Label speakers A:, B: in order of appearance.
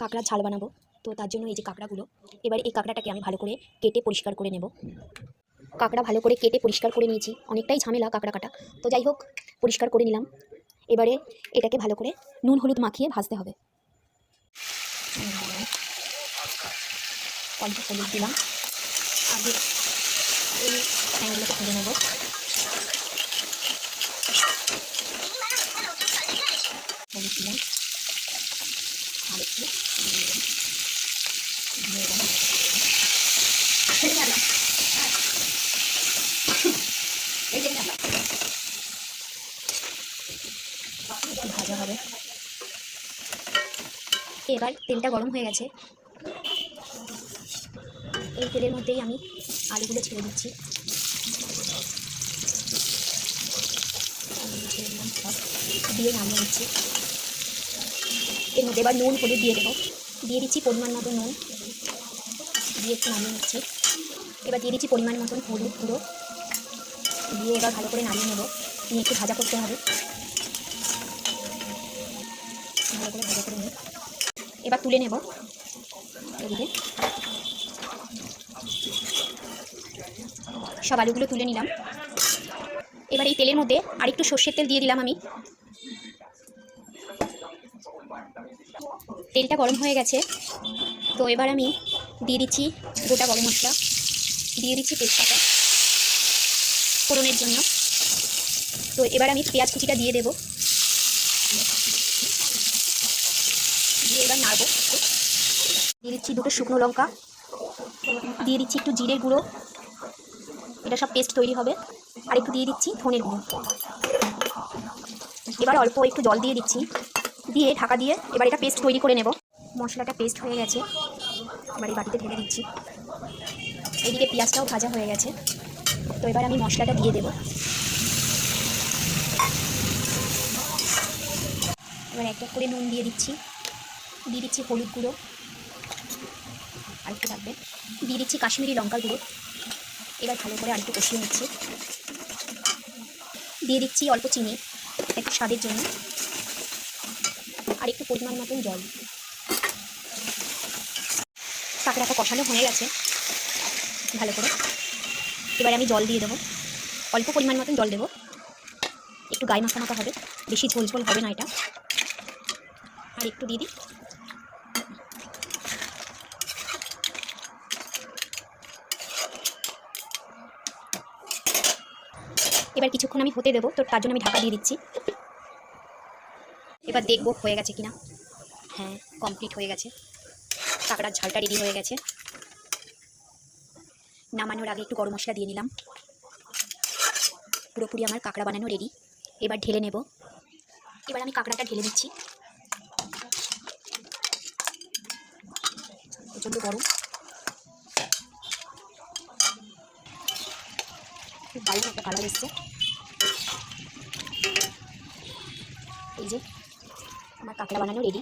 A: কাঁকড়ার ঝাল বানাবো। তো তার জন্য এই যে কাঁকড়াগুলো, এবার এই কাঁকড়াটাকে আমি ভালো করে কেটে পরিষ্কার করে নেব। কাঁকড়া ভালো করে কেটে পরিষ্কার করে নিয়েছি, অনেকটাই ঝামেলা কাঁকড়া কাটা, তো যাই হোক পরিষ্কার করে নিলাম। এবারে এটাকে ভালো করে নুন হলুদ মাখিয়ে ভাজতে হবে। অল্প হলুদ দিলাম, আগে এই ফ্যানগুলোকে তুলে নেব। হলুদ দিলাম আর একটু ভাজা হবে। এবার তেলটা গরম হয়ে গেছে, এই তেলের মধ্যেই আমি আলুগুলো ছেড়ে দিচ্ছি। দিয়ে নামিয়ে নিচ্ছি। এর মধ্যে এবার নুন হলুদ দিয়ে দেবো, দিয়ে দিচ্ছি পরিমাণ মতো নুন, দিয়ে একটু নামিয়ে নিচ্ছি। এবার দিয়ে দিচ্ছি পরিমাণ মতন হলুদ গুঁড়ো, দিয়ে এবার ভালো করে নামিয়ে নেবো। নিয়ে একটু ভাজা করতে হবে, ভালো করে ভাজা করে নিই। এবার তুলে নেব। এদিকে সব আলুগুলো তুলে নিলাম। এবার এই তেলের মধ্যে আরেকটু সর্ষের তেল দিয়ে দিলাম আমি। তেলটা গরম হয়ে গেছে, তো এবার আমি দিয়ে দিচ্ছি গোটা গরম মশলা, দিয়ে দিচ্ছি তেজপাতা ফোড়নের জন্য। তো এবার আমি পেঁয়াজ কুচিটা দিয়ে দেবো, দিয়ে এবার নাড়বো। দিয়ে দিচ্ছি দুটো শুকনো লঙ্কা, দিয়ে দিচ্ছি একটু জিরের গুঁড়ো, এটা সব পেস্ট তৈরি হবে। আর একটু দিয়ে দিচ্ছি ধনের গুঁড়ো। এবার অল্প একটু জল দিয়ে দিচ্ছি, দিয়ে ঢাকা দিয়ে এবার এটা পেস্ট তৈরি করে নেব। মশলাটা পেস্ট হয়ে গেছে, এবার এই বাটিতে ঢেলে দিচ্ছি। এদিকে পেঁয়াজটাও ভাজা হয়ে গেছে, তো এবার আমি মশলাটা দিয়ে দেব। এবার এক এক করে নুন দিয়ে দিচ্ছি হলুদ গুঁড়ো, আর একটু রাখবেন, দিয়ে দিচ্ছি কাশ্মীরি লঙ্কার গুঁড়ো। এবার ভালো করে আরেকটু কষিয়ে নিচ্ছি। দিয়ে দিচ্ছি অল্প চিনি একটু স্বাদের জন্য, আর একটু পরিমাণ মতন জল। কাঁকড়াটা কষানো হয়ে গেছে ভালো করে। এবার আমি জল দিয়ে দেবো, অল্প পরিমাণ মতন জল দেবো, একটু গায়ে মাখা মাখা হবে, বেশি ঝোল ঝোল হবে না এটা। আর একটু দিয়ে দিই। এবার কিছুক্ষণ আমি হতে দেবো, তো তার জন্য আমি ঢাকা দিয়ে দিচ্ছি। এবার দেখবো হয়ে গেছে কিনা। হ্যাঁ, কমপ্লিট হয়ে গেছে, কাঁকড়ার ঝালটা রেডি হয়ে গেছে। নামানোর আগে একটু গরম মশলা দিয়ে নিলাম। পুরোপুরি আমার কাঁকড়া বানানো রেডি। এবার ঢেলে নেব। এবার আমি কাঁকড়াটা ঢেলে দিচ্ছি। প্রচণ্ড গরম, খুব দারুণ একটা কালার এসছে। এই যে আমার কাঁকড়া বানানো রেডি।